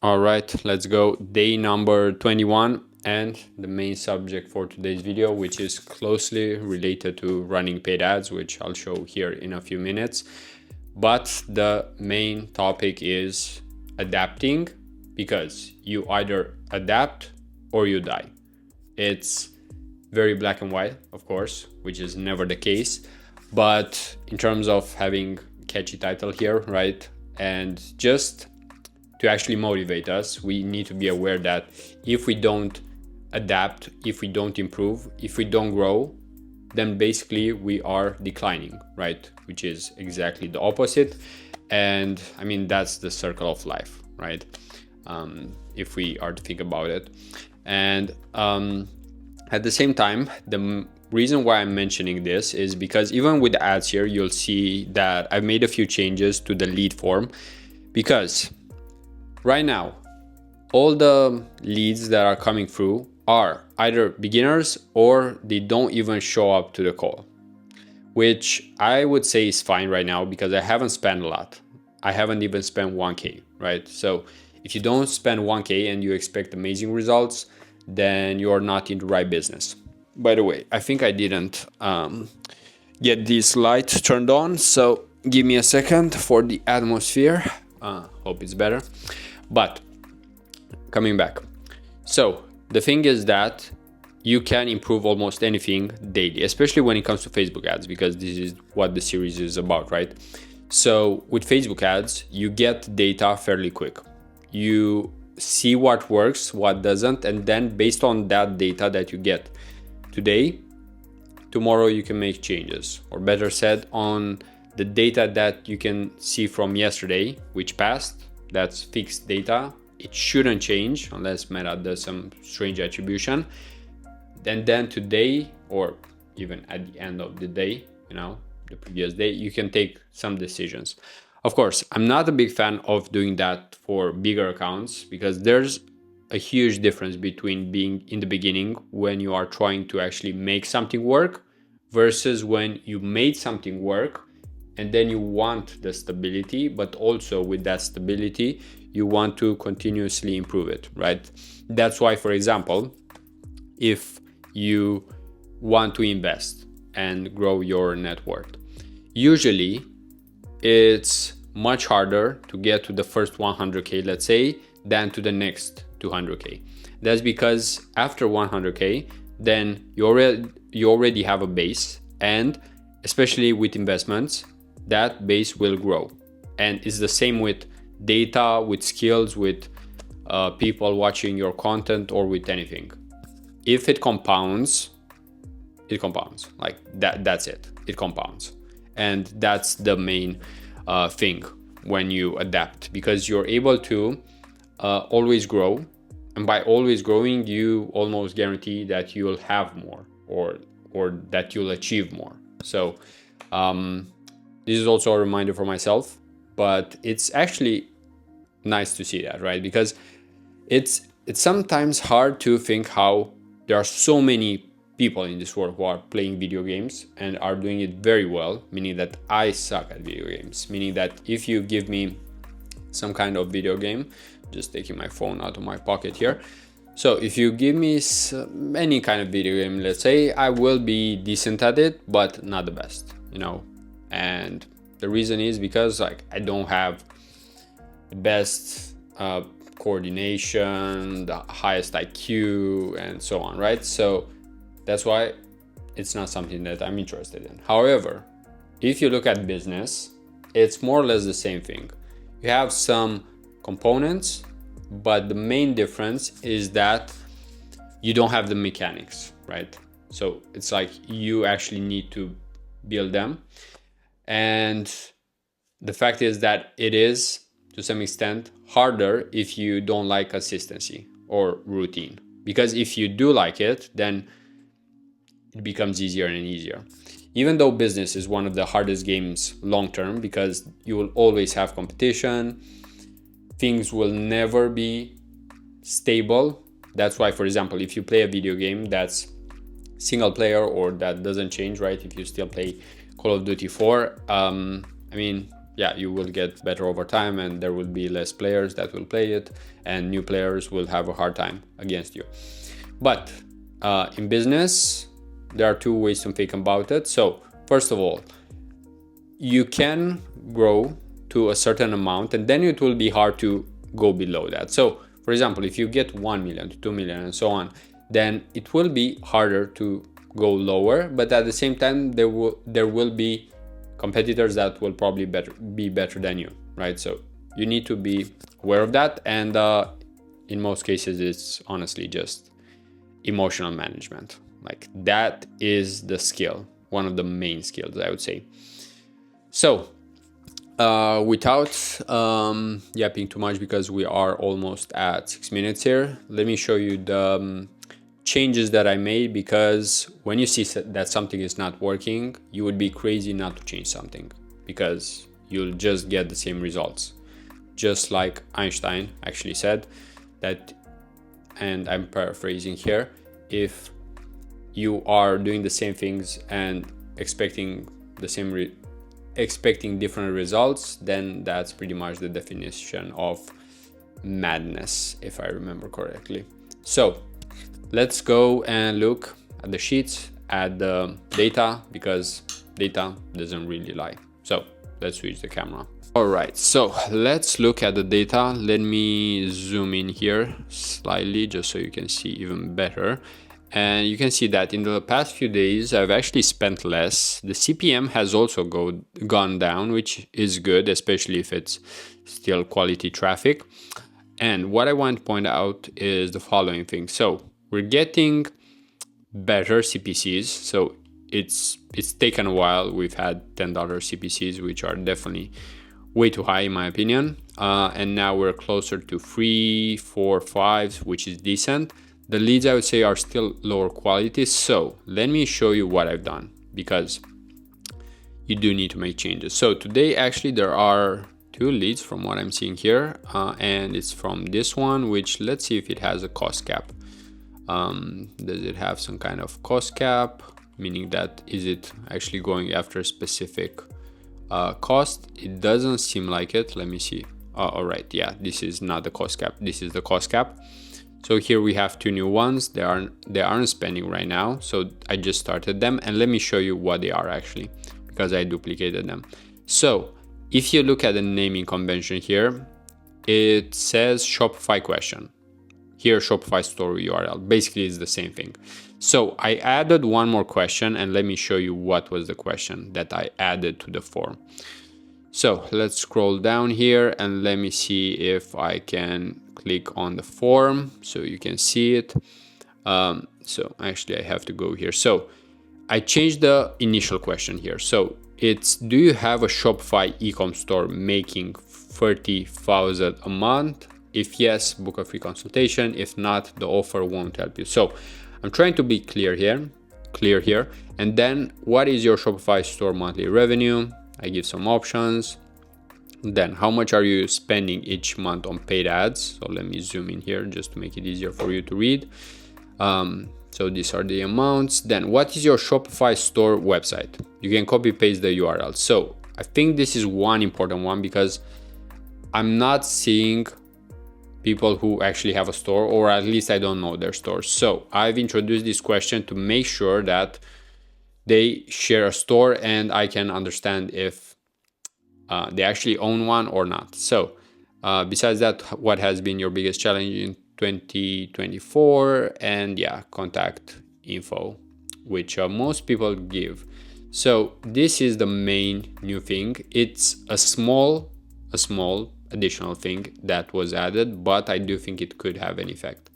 All right, let's go. Day number 21 and the main subject for today's video, which is closely related to running paid ads, which I'll show here in a few minutes. But the main topic is adapting, because you either adapt or you die. It's very black and white, of course, which is never the case. But in terms of having a catchy title here, right? And just to actually motivate us, we need to be aware that if we don't adapt, if we don't improve, if we don't grow, then basically we are declining, right? Which is exactly the opposite. And I mean, that's the circle of life, right? If we are to think about it. And at the same time, the reason why I'm mentioning this is because even with the ads here, you'll see that I've made a few changes to the lead form, because right now, all the leads that are coming through are either beginners or they don't even show up to the call, which I would say is fine right now because I haven't spent a lot. I haven't even spent 1K, right? So if you don't spend 1K and you expect amazing results, then you're not in the right business. By the way, I think I didn't get this light turned on, so give me a second for the atmosphere. Hope it's better. But coming back, so the thing is that you can improve almost anything daily, especially when it comes to Facebook ads, because this is what the series is about, right? So with Facebook ads, you get data fairly quick. You see what works, what doesn't, and then based on that data that you get today, tomorrow you can make changes, or better said, on the data that you can see from yesterday, which passed. That's fixed data. It shouldn't change unless Meta does some strange attribution. And then today, or even at the end of the day, the previous day, you can take some decisions. Of course, I'm not a big fan of doing that for bigger accounts, because there's a huge difference between being in the beginning when you are trying to actually make something work versus when you made something work and then you want the stability, but also with that stability, you want to continuously improve it, right? That's why, for example, if you want to invest and grow your net worth, usually it's much harder to get to the first 100K, let's say, than to the next 200K. That's because after 100K, then you already have a base, and especially with investments, that base will grow. And it's the same with data, with skills, with people watching your content, or with anything. If it compounds, it compounds. Like that's it. It compounds. And that's the main thing when you adapt, because you're able to always grow. And by always growing, you almost guarantee that you'll have more, or that you'll achieve more. So this is also a reminder for myself, but it's actually nice to see that, right? Because it's sometimes hard to think how there are so many people in this world who are playing video games and are doing it very well, meaning that I suck at video games, meaning that if you give me some kind of video game, just taking my phone out of my pocket here. So if you give me any kind of video game, let's say, I will be decent at it, but not the best, And the reason is because I don't have the best coordination, the highest IQ, and so on, right? So that's why it's not something that I'm interested in. However, if you look at business, it's more or less the same thing. You have some components, but the main difference is that you don't have the mechanics, right? So it's like you actually need to build them. And the fact is that it is, to some extent, harder if you don't like consistency or routine. Because if you do like it, then it becomes easier and easier. Even though business is one of the hardest games long term, because you will always have competition, things will never be stable. That's why, for example, if you play a video game that's single player or that doesn't change, right? If you still play Call of Duty 4, yeah, you will get better over time, and there will be less players that will play it, and new players will have a hard time against you. But in business, there are two ways to think about it. So first of all, you can grow to a certain amount, and then it will be hard to go below that. So for example, if you get 1 million to 2 million and so on, then it will be harder to go lower, but at the same time there will be competitors that will probably be better than you, right? So you need to be aware of that, and in most cases it's honestly just emotional management. Like, that is the skill, one of the main skills, I would say. So without yapping too much, because we are almost at 6 minutes here, let me show you the changes that I made, because when you see that something is not working, you would be crazy not to change something, because you'll just get the same results. Just like Einstein actually said that, and I'm paraphrasing here, if you are doing the same things and expecting different results, then that's pretty much the definition of madness, if I remember correctly. So let's go and look at the sheets, at the data, because data doesn't really lie. So let's switch the camera. All right, so let's look at the data. Let me zoom in here slightly just so you can see even better. And you can see that in the past few days, I've actually spent less. The CPM has also gone down, which is good, especially if it's still quality traffic. And what I want to point out is the following thing. So we're getting better CPCs. So it's taken a while. We've had $10 CPCs, which are definitely way too high in my opinion. And now we're closer to 3, 4, 5, which is decent. The leads, I would say, are still lower quality. So let me show you what I've done, because you do need to make changes. So today, actually, there are 2 leads from what I'm seeing here. And it's from this one, which, let's see if it has a cost cap. Does it have some kind of cost cap? Meaning that, is it actually going after a specific cost? It doesn't seem like it. Let me see. All right. Yeah, this is not the cost cap. This is the cost cap. So here we have 2 new ones. They aren't spending right now. So I just started them, and let me show you what they are actually, because I duplicated them. So if you look at the naming convention here, it says Shopify question. Here, Shopify store URL. Basically, it's the same thing. So I added one more question, and let me show you what was the question that I added to the form. So let's scroll down here, and let me see if I can click on the form so you can see it. So actually I have to go here. So I changed the initial question here. So it's, do you have a Shopify eCom store making 30,000 a month? If yes, book a free consultation. If not, the offer won't help you. So I'm trying to be clear here. And then, what is your Shopify store monthly revenue? I give some options. Then, how much are you spending each month on paid ads? So let me zoom in here just to make it easier for you to read. So these are the amounts. Then, what is your Shopify store website? You can copy paste the URL. So I think this is one important one, because I'm not seeing people who actually have a store, or at least I don't know their stores. So I've introduced this question to make sure that they share a store and I can understand if they actually own one or not. So besides that, what has been your biggest challenge in 2024? And yeah, contact info, which most people give. So this is the main new thing. It's a small additional thing that was added, but I do think it could have an effect.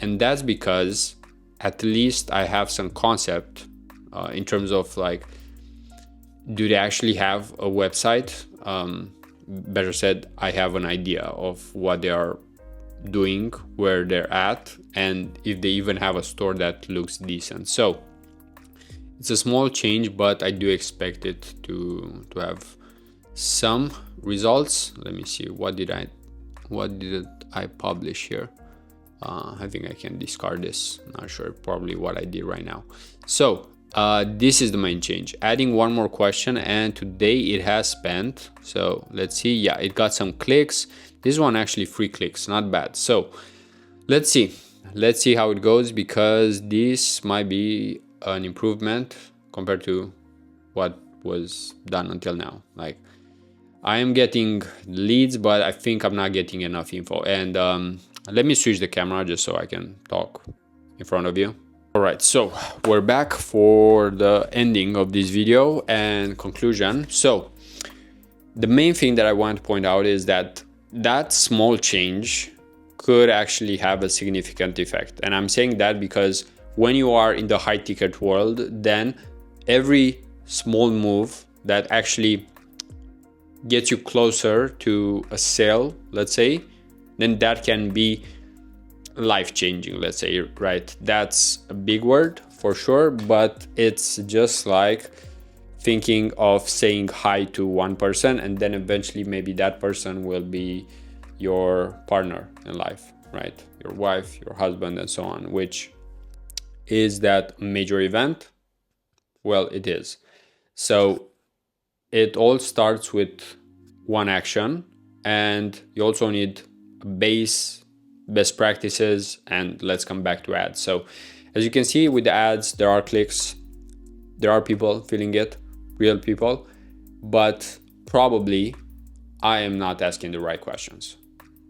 And that's because at least I have some concept in terms of, like, do they actually have a website? Better said, I have an idea of what they are doing, where they're at, and if they even have a store that looks decent. So it's a small change, but I do expect it to have some results. Let me see, what did I publish here? I think I can discard this. Not sure, probably what I did right now. So this is the main change, adding one more question, and today it has spent, so let's see, yeah, it got some clicks. This one actually 3 clicks, not bad. So let's see how it goes, because this might be an improvement compared to what was done until now. Like, I am getting leads, but I think I'm not getting enough info. And let me switch the camera just so I can talk in front of you. All right, so we're back for the ending of this video and conclusion. So the main thing that I want to point out is that that small change could actually have a significant effect. And I'm saying that because when you are in the high ticket world, then every small move that actually gets you closer to a sale, let's say, then that can be life-changing, let's say, right? That's a big word for sure, but it's just like thinking of saying hi to one person, and then eventually maybe that person will be your partner in life, right? Your wife, your husband, and so on. Which is that major event? Well, it is. So it all starts with one action, and you also need a best practices, and let's come back to ads. So as you can see with the ads, there are clicks, there are people feeling it, real people, but probably I am not asking the right questions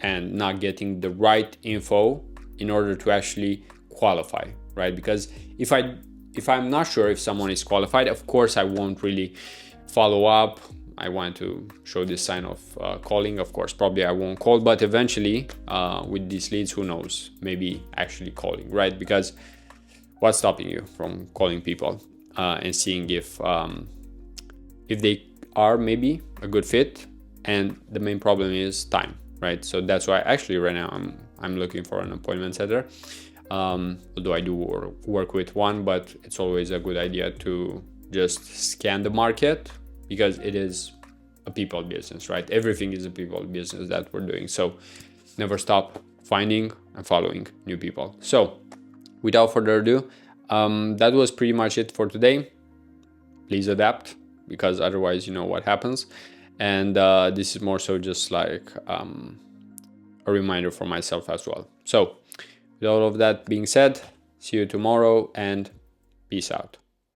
and not getting the right info in order to actually qualify, right? Because if I'm not sure if someone is qualified, of course I won't really follow up. I want to show this sign of calling. Of course, probably I won't call, but eventually with these leads, who knows, maybe actually calling, right? Because what's stopping you from calling people and seeing if they are maybe a good fit? And the main problem is time, right? So that's why actually right now I'm looking for an appointment setter. Although I do work with one, but it's always a good idea to just scan the market, because it is a people business, right? Everything is a people business that we're doing. So never stop finding and following new people. So without further ado, that was pretty much it for today. Please adapt, because otherwise you know what happens. And this is more so just like a reminder for myself as well. So with all of that being said, see you tomorrow and peace out.